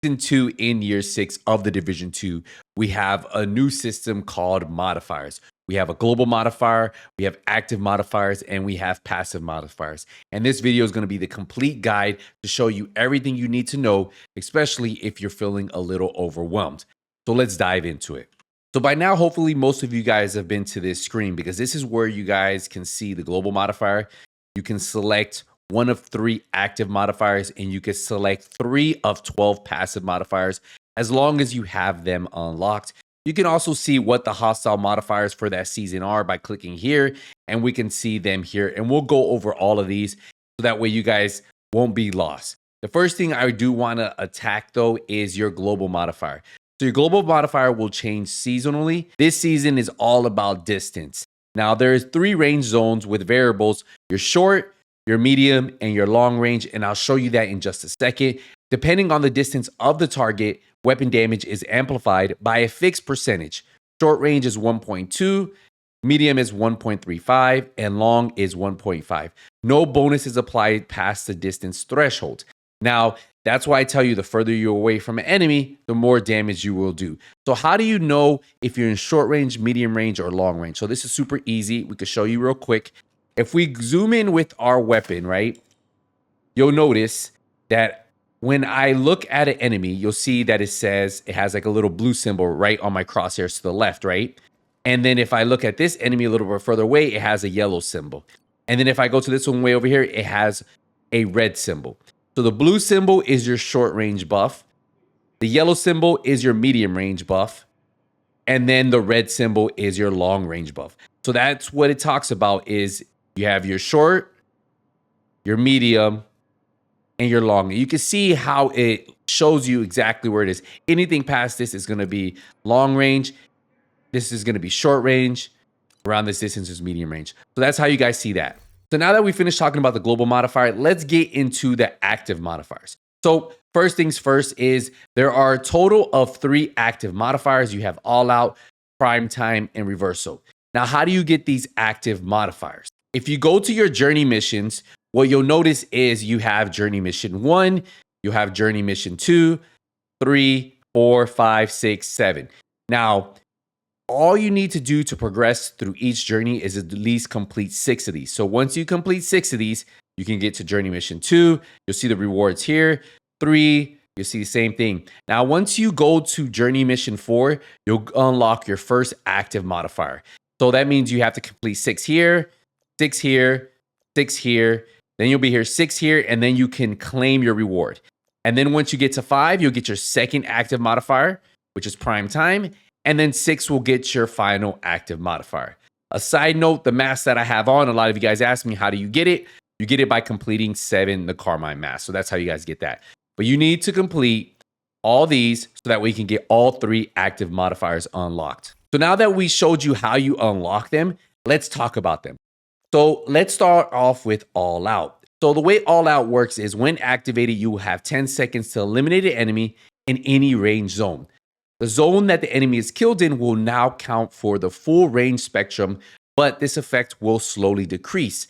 Season 2 in year 6 of the Division 2, we have a new system called modifiers. We have a global modifier, we have active modifiers, and we have passive modifiers. And this video is going to be the complete guide to show you everything you need to know, especially if you're feeling a little overwhelmed. So let's dive into it. So by now, hopefully most of you guys have been to this screen because this is where you guys can see the global modifier. You can select one of 3 active modifiers and you can select 3 of 12 passive modifiers as long as you have them unlocked. You can also see what the hostile modifiers for that season are by clicking here, and we can see them here, and we'll go over all of these so that way you guys won't be lost. The first thing I do want to attack though is your global modifier. So your global modifier will change seasonally. This season is all about distance. Now there's 3 range zones with variables: your short, your medium, and your long range, and I'll show you that in just a second. Depending on the distance of the target, weapon damage is amplified by a fixed percentage. Short range is 1.2, medium is 1.35, and long is 1.5. No bonuses applied past the distance threshold. Now, that's why I tell you the further you're away from an enemy, the more damage you will do. So how do you know if you're in short range, medium range, or long range? So this is super easy. We could show you real quick. If we zoom in with our weapon, right, you'll notice that when I look at an enemy, you'll see that it has like a little blue symbol right on my crosshairs to the left, right? And then if I look at this enemy a little bit further away, it has a yellow symbol. And then if I go to this one way over here, it has a red symbol. So the blue symbol is your short range buff. The yellow symbol is your medium range buff. And then the red symbol is your long range buff. So that's what it talks about is you have your short, your medium, and your long. You can see how it shows you exactly where it is. Anything past this is going to be long range. This is going to be short range. Around this distance is medium range. So that's how you guys see that. So now that we finished talking about the global modifier, let's get into the active modifiers. So first things first is there are a total of 3 active modifiers. You have all out, prime time, and reversal. Now, how do you get these active modifiers? If you go to your journey missions, what you'll notice is you have journey mission 1, you have journey mission 2, 3, 4, 5, 6, 7. Now, all you need to do to progress through each journey is at least complete 6 of these. So once you complete 6 of these, you can get to journey mission 2. You'll see the rewards here. 3, you'll see the same thing. Now, once you go to journey mission 4, you'll unlock your first active modifier. So that means you have to complete 6 here, 6 here, 6 here. Then you'll be here 6 here, and then you can claim your reward. And then once you get to 5, you'll get your second active modifier, which is prime time. And then 6 will get your final active modifier. A side note, the mask that I have on, a lot of you guys ask me, how do you get it? You get it by completing 7, the Carmine mask. So that's how you guys get that. But you need to complete all these so that we can get all 3 active modifiers unlocked. So now that we showed you how you unlock them, let's talk about them. So let's start off with all out. So the way all out works is when activated, you will have 10 seconds to eliminate an enemy in any range zone. The zone that the enemy is killed in will now count for the full range spectrum, but this effect will slowly decrease.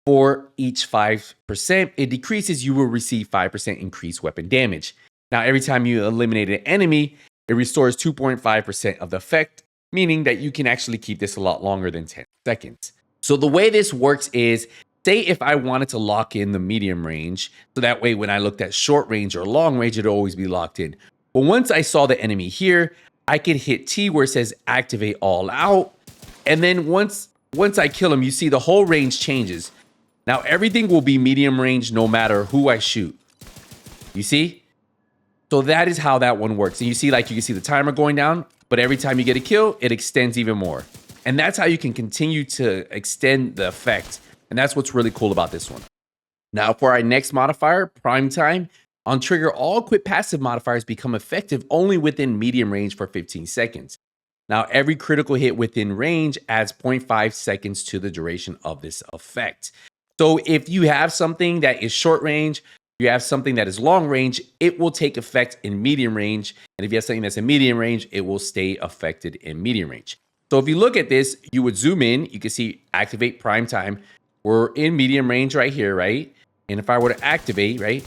For each 5% it decreases, you will receive 5% increased weapon damage. Now, every time you eliminate an enemy, it restores 2.5% of the effect, meaning that you can actually keep this a lot longer than 10 seconds. So the way this works is, say if I wanted to lock in the medium range, so that way when I looked at short range or long range, it'd always be locked in. But once I saw the enemy here, I could hit T where it says activate all out. And then once I kill him, you see the whole range changes. Now everything will be medium range no matter who I shoot. You see? So that is how that one works. And you see, like, you can see the timer going down, but every time you get a kill, it extends even more. And that's how you can continue to extend the effect. And that's what's really cool about this one. Now for our next modifier, prime time. On trigger, all equipped passive modifiers become effective only within medium range for 15 seconds. Now, every critical hit within range adds 0.5 seconds to the duration of this effect. So if you have something that is short range, you have something that is long range, it will take effect in medium range. And if you have something that's in medium range, it will stay affected in medium range. So if you look at this, you would zoom in, you can see activate prime time. We're in medium range right here, right? And if I were to activate, right?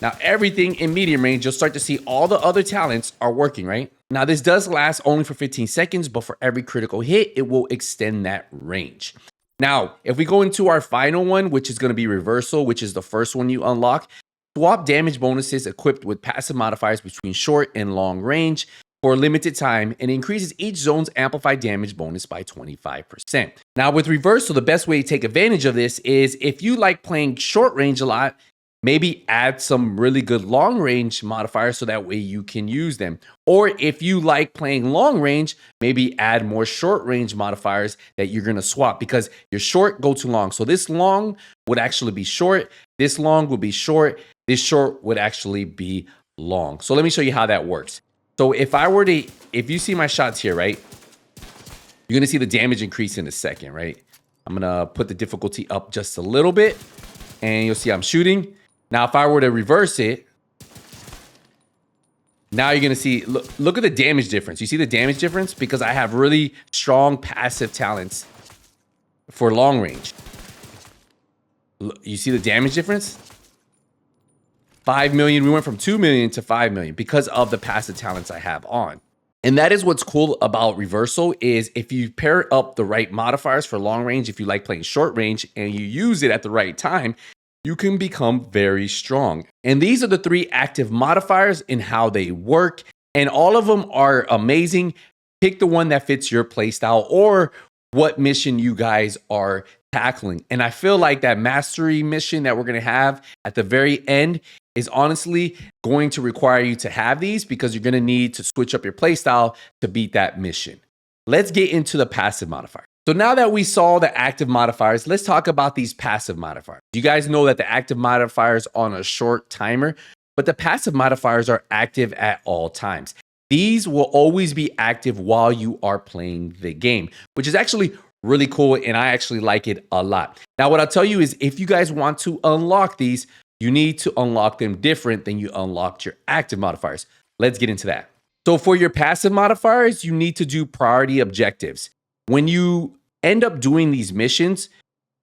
Now everything in medium range, you'll start to see all the other talents are working, right? Now this does last only for 15 seconds, but for every critical hit, it will extend that range. Now, if we go into our final one, which is going to be reversal, which is the first one you unlock, swap damage bonuses equipped with passive modifiers between short and long range for a limited time and increases each zone's amplified damage bonus by 25%. Now with reversal, the best way to take advantage of this is if you like playing short range a lot, maybe add some really good long range modifiers so that way you can use them. Or if you like playing long range, maybe add more short range modifiers that you're going to swap because your short go to long. So this long would actually be short. This long would be short. This short would actually be long. So let me show you how that works. So if you see my shots here, right, you're going to see the damage increase in a second, right? I'm going to put the difficulty up just a little bit and you'll see I'm shooting. Now, if I were to reverse it, now you're going to see, look at the damage difference. You see the damage difference? Because I have really strong passive talents for long range. You see the damage difference? 5 million, we went from 2 million to 5 million because of the passive talents I have on. And that is what's cool about reversal is if you pair up the right modifiers for long range, if you like playing short range and you use it at the right time, you can become very strong. And these are the 3 active modifiers and how they work. And all of them are amazing. Pick the one that fits your playstyle or what mission you guys are tackling. And I feel like that mastery mission that we're going to have at the very end is honestly going to require you to have these because you're going to need to switch up your playstyle to beat that mission. Let's get into the passive modifier. So now that we saw the active modifiers, let's talk about these passive modifiers. You guys know that the active modifiers are on a short timer, but the passive modifiers are active at all times. These will always be active while you are playing the game, which is actually really cool, and I actually like it a lot. Now, what I'll tell you is if you guys want to unlock these, you need to unlock them different than you unlocked your active modifiers. Let's get into that. So for your passive modifiers, you need to do priority objectives. When you end up doing these missions,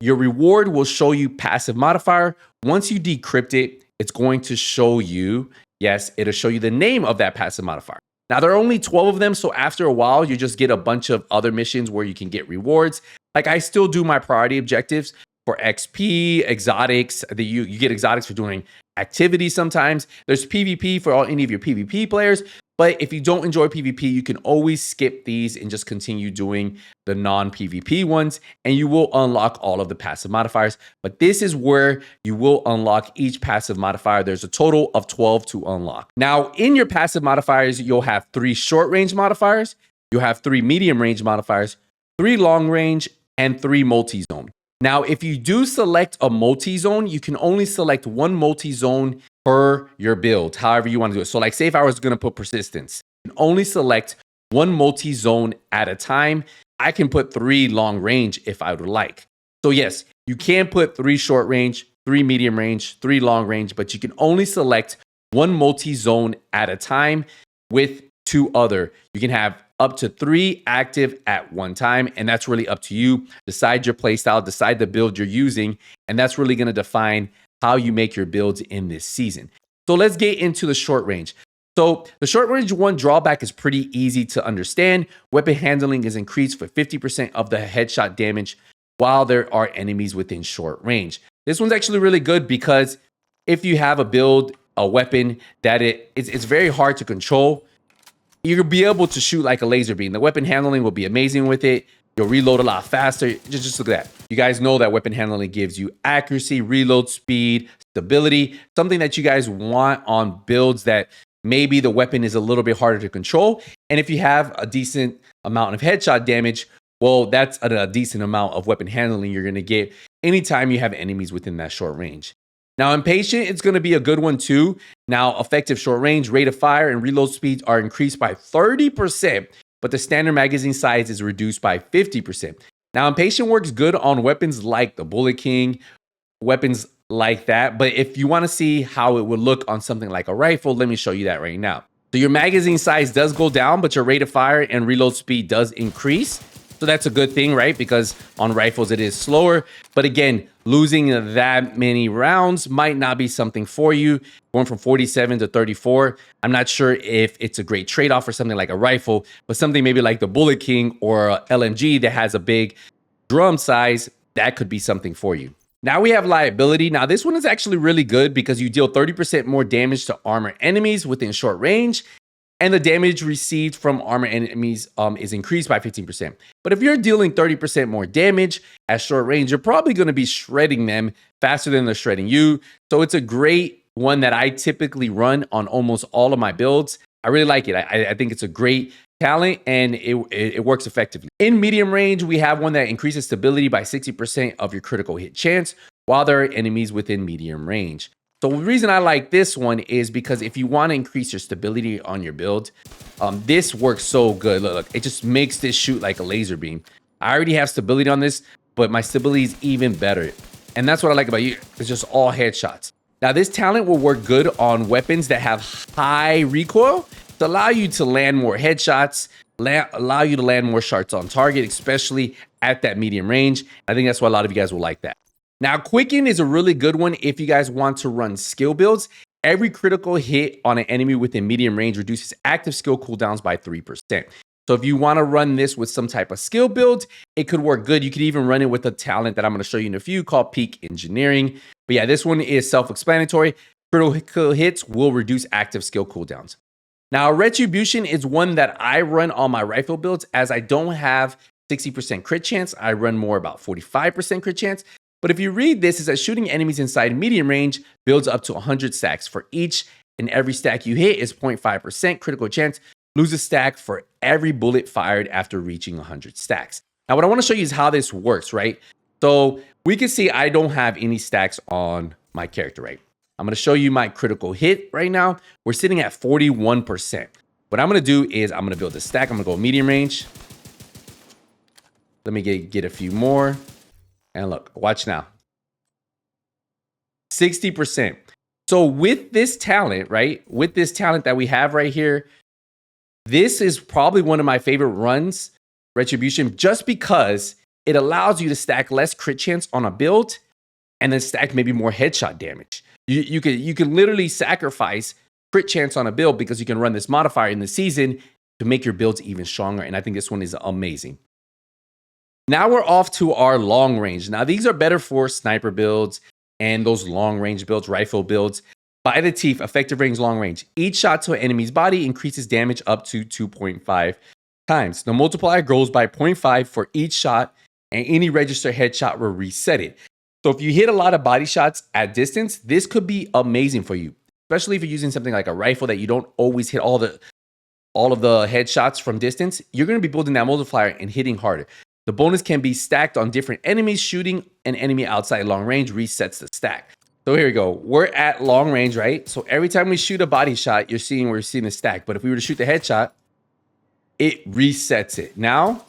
your reward will show you passive modifier. Once you decrypt it, it's going to show you, yes, it'll show you the name of that passive modifier. Now, there are only 12 of them, so after a while, you just get a bunch of other missions where you can get rewards. Like I still do my priority objectives for XP, exotics. You get exotics for doing activities sometimes. There's PvP for any of your PvP players. But if you don't enjoy PvP, you can always skip these and just continue doing the non-PvP ones, and you will unlock all of the passive modifiers. But this is where you will unlock each passive modifier. There's a total of 12 to unlock. Now, in your passive modifiers, you'll have 3 short-range modifiers, you'll have 3 medium-range modifiers, 3 long-range, and 3 multi-zone. Now, if you do select a multi-zone, you can only select 1 multi-zone per your build, however you want to do it. So like say if I was going to put persistence, you can only select 1 multi-zone at a time. I can put 3 long range if I would like. So yes, you can put 3 short range, 3 medium range, 3 long range, but you can only select 1 multi-zone at a time with 2 other. You can have up to 3 active at one time, and that's really up to you. Decide your playstyle, decide the build you're using, and that's really going to define how you make your builds in this season. So let's get into the short range. So the short range one drawback is pretty easy to understand. Weapon handling is increased for 50% of the headshot damage while there are enemies within short range. This one's actually really good because if you have a build, a weapon that it's very hard to control, you'll be able to shoot like a laser beam. The weapon handling will be amazing with it. You'll reload a lot faster. Just look at that. You guys know that weapon handling gives you accuracy, reload speed, stability, something that you guys want on builds that maybe the weapon is a little bit harder to control. And if you have a decent amount of headshot damage, well, that's a decent amount of weapon handling you're going to get anytime you have enemies within that short range. Now, impatient, it's going to be a good one too. Now, effective short range, rate of fire, and reload speeds are increased by 30%, but the standard magazine size is reduced by 50%. Now, impatient works good on weapons like the Bullet King, weapons like that. But if you want to see how it would look on something like a rifle, let me show you that right now. So your magazine size does go down, but your rate of fire and reload speed does increase. So that's a good thing, right? Because on rifles, it is slower. But again, losing that many rounds might not be something for you. Going from 47 to 34, I'm not sure if it's a great trade-off for something like a rifle, but something maybe like the Bullet King or a LMG that has a big drum size, that could be something for you. Now we have liability. Now this one is actually really good because you deal 30% more damage to armor enemies within short range, and the damage received from armor enemies is increased by 15%. But if you're dealing 30% more damage at short range, you're probably going to be shredding them faster than they're shredding you. So it's a great one that I typically run on almost all of my builds. I really like it. I think it's a great talent and it works effectively. In medium range, we have one that increases stability by 60% of your critical hit chance while there are enemies within medium range. So the reason I like this one is because if you want to increase your stability on your build, this works so good. Look, it just makes this shoot like a laser beam. I already have stability on this, but my stability is even better. And that's what I like about you. It's just all headshots. Now, this talent will work good on weapons that have high recoil to allow you to land more headshots, allow you to land more shots on target, especially at that medium range. I think that's why a lot of you guys will like that. Now, Quicken is a really good one if you guys want to run skill builds. Every critical hit on an enemy within medium range reduces active skill cooldowns by 3%. So if you want to run this with some type of skill build, it could work good. You could even run it with a talent that I'm going to show you in a few called Peak Engineering. But yeah, this one is self-explanatory. Critical hits will reduce active skill cooldowns. Now, Retribution is one that I run on my rifle builds as I don't have 60% crit chance. I run more about 45% crit chance. But if you read this, it says shooting enemies inside medium range builds up to 100 stacks. For each and every stack you hit is 0.5% critical chance. Lose a stack for every bullet fired after reaching 100 stacks. Now, what I want to show you is how this works, right? So we can see I don't have any stacks on my character, right? I'm going to show you my critical hit right now. We're sitting at 41%. What I'm going to do is I'm going to build a stack. I'm going to go medium range. Let me get a few more. And look, watch now. 60%. So with this talent, right? With this talent that we have right here, this is probably one of my favorite runs, Retribution, just because it allows you to stack less crit chance on a build and then stack maybe more headshot damage. You can literally sacrifice crit chance on a build because you can run this modifier in the season to make your builds even stronger. And I think this one is amazing. Now we're off to our long range. Now these are better for sniper builds and those long range builds, rifle builds. By the teeth, effective range, long range. Each shot to an enemy's body increases damage up to 2.5 times. The multiplier grows by 0.5 for each shot, and any registered headshot will reset it. So if you hit a lot of body shots at distance, this could be amazing for you, especially if you're using something like a rifle that you don't always hit all of the headshots from distance. You're going to be building that multiplier and hitting harder. The bonus can be stacked on different enemies. Shooting an enemy outside long range resets the stack. So here we go. We're at long range, right? So every time we shoot a body shot, we're seeing the stack. But if we were to shoot the headshot, it resets it. Now,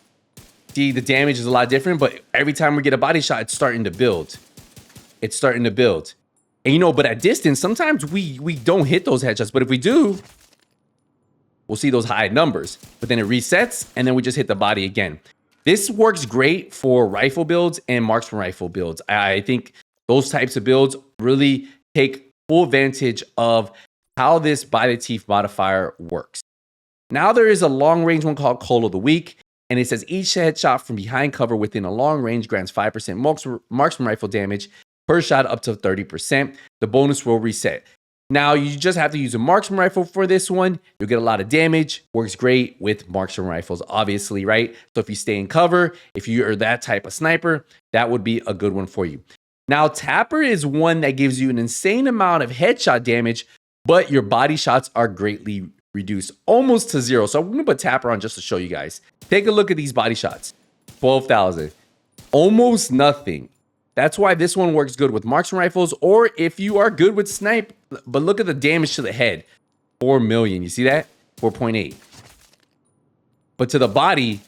see, the damage is a lot different, but every time we get a body shot, it's starting to build. It's starting to build. And but at distance, sometimes we don't hit those headshots. But if we do, we'll see those high numbers. But then it resets, and then we just hit the body again. This works great for rifle builds and marksman rifle builds. I think those types of builds really take full advantage of how this by the teeth modifier works. Now there is a long range one called Call of the Week, and it says each headshot from behind cover within a long range grants 5% marksman rifle damage per shot up to 30%. The bonus will reset. Now, you just have to use a marksman rifle for this one. You'll get a lot of damage. Works great with marksman rifles, obviously, right? So if you stay in cover, if you're that type of sniper, that would be a good one for you. Now, Tapper is one that gives you an insane amount of headshot damage, but your body shots are greatly reduced, almost to zero. So I'm going to put Tapper on just to show you guys. Take a look at these body shots. 12,000. Almost nothing. That's why this one works good with marksman rifles, or if you are good with snipe. But look at the damage to the head. 4 million. You see that? 4.8. But to the body,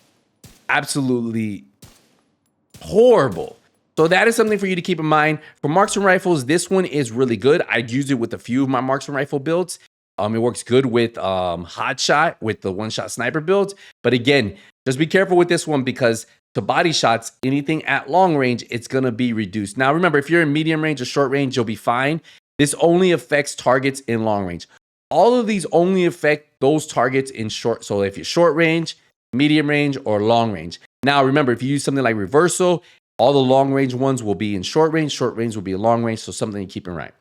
absolutely horrible. So that is something for you to keep in mind. For marksman rifles, this one is really good. I'd use it with a few of my marksman rifle builds. It works good with hot shot, with the one-shot sniper builds. But again, Just be careful with this one because to body shots, anything at long range, it's going to be reduced. Now, remember, if you're in medium range or short range, you'll be fine. This only affects targets in long range. All of these only affect those targets in short. So if you're short range, medium range, or long range. Now, remember, if you use something like reversal, all the long range ones will be in short range will be in long range. So something to keep in mind.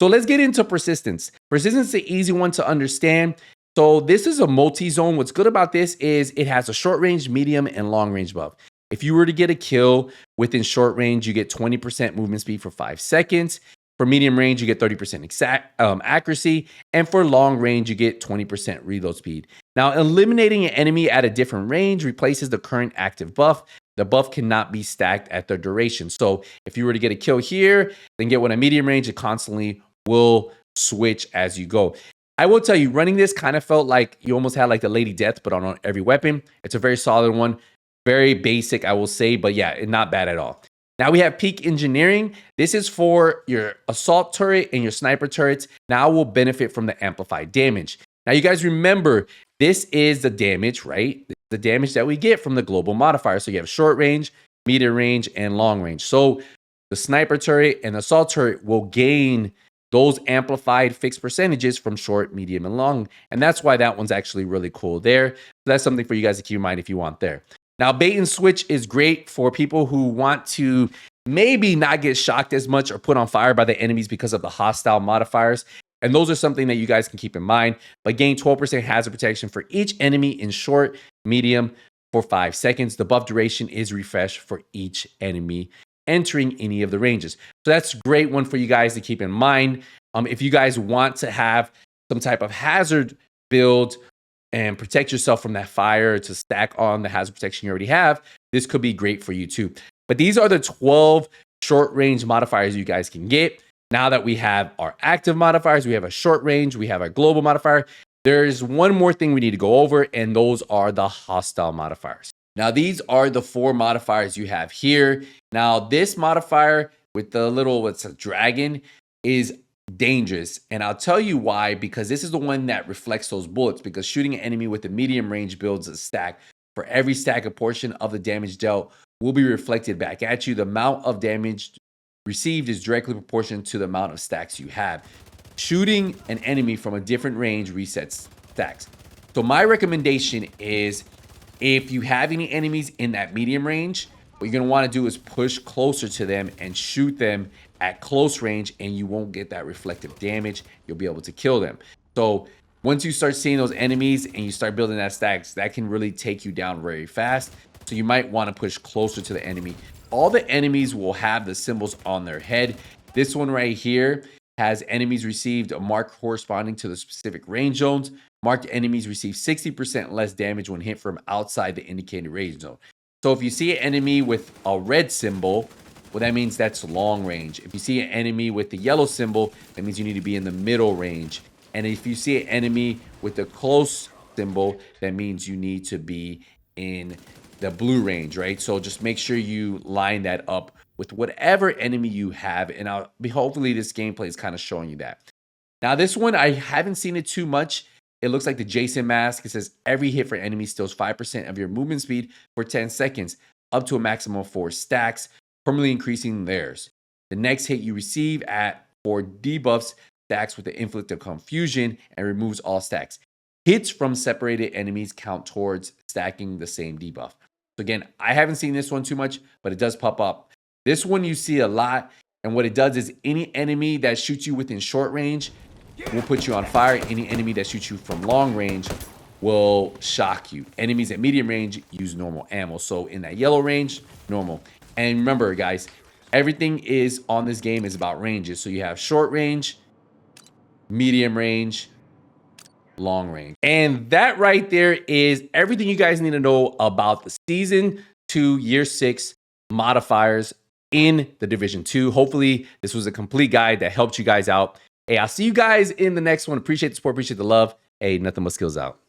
So let's get into persistence. Persistence is an easy one to understand. So this is a multi-zone. What's good about this is it has a short range, medium, and long range buff. If you were to get a kill within short range, you get 20% movement speed for 5 seconds. For medium range, you get 30% accuracy. And for long range, you get 20% reload speed. Now, eliminating an enemy at a different range replaces the current active buff. The buff cannot be stacked at the duration. So if you were to get a kill here, then get one at medium range, it constantly will switch as you go. I will tell you, running this kind of felt like you almost had like the Lady Death, but on every weapon. It's a very solid one. Very basic, I will say, but yeah, not bad at all. Now we have peak engineering. This is for your assault turret and your sniper turrets. Now will benefit from the amplified damage. Now you guys remember, this is the damage, right? The damage that we get from the global modifier. So you have short range, medium range, and long range. So the sniper turret and assault turret will gain those amplified fixed percentages from short, medium, and long. And that's why that one's actually really cool there. So that's something for you guys to keep in mind if you want there. Now, bait and switch is great for people who want to maybe not get shocked as much or put on fire by the enemies because of the hostile modifiers. And those are something that you guys can keep in mind. But gain 12% hazard protection for each enemy in short, medium, for 5 seconds. The buff duration is refreshed for each enemy entering any of the ranges. So that's a great one for you guys to keep in mind. If you guys want to have some type of hazard build and protect yourself from that fire to stack on the hazard protection you already have, this could be great for you too. But these are the 12 short range modifiers you guys can get. Now that we have our active modifiers, we have a short range, we have a global modifier, there's one more thing we need to go over, and those are the hostile modifiers. Now, these are the 4 modifiers you have here. Now, this modifier with the little, what's a dragon, is dangerous. And I'll tell you why, because this is the one that reflects those bullets, because shooting an enemy with a medium range builds a stack. For every stack, a portion of the damage dealt will be reflected back at you. The amount of damage received is directly proportional to the amount of stacks you have. Shooting an enemy from a different range resets stacks. So my recommendation is, if you have any enemies in that medium range, what you're going to want to do is push closer to them and shoot them at close range, and you won't get that reflective damage. You'll be able to kill them. So once you start seeing those enemies and you start building that stacks, that can really take you down very fast. So you might want to push closer to the enemy. All the enemies will have the symbols on their head. This one right here has enemies received a mark corresponding to the specific range zones. Marked enemies receive 60% less damage when hit from outside the indicated range zone. So if you see an enemy with a red symbol, well, that means that's long range. If you see an enemy with the yellow symbol, that means you need to be in the middle range. And if you see an enemy with the close symbol, that means you need to be in the blue range, right? So just make sure you line that up with whatever enemy you have. And hopefully this gameplay is kind of showing you that. Now, this one, I haven't seen it too much. It looks like the Jason mask. It says every hit for enemy steals 5% of your movement speed for 10 seconds, up to a maximum of 4 stacks, permanently increasing theirs. The next hit you receive at 4 debuffs stacks with the inflict of confusion and removes all stacks. Hits from separated enemies count towards stacking the same debuff. So again, I haven't seen this one too much, but it does pop up. This one you see a lot, and what it does is any enemy that shoots you within short range will put you on fire. Any enemy that shoots you from long range will shock you. Enemies at medium range use normal ammo. So in that yellow range, normal. And remember, guys, everything is on this game is about ranges. So you have short range, medium range, long range. And that right there is everything you guys need to know about the Season 2 Year 6 modifiers in the Division 2. Hopefully, this was a complete guide that helped you guys out. Hey, I'll see you guys in the next one. Appreciate the support, appreciate the love. Hey, nothing but skills out.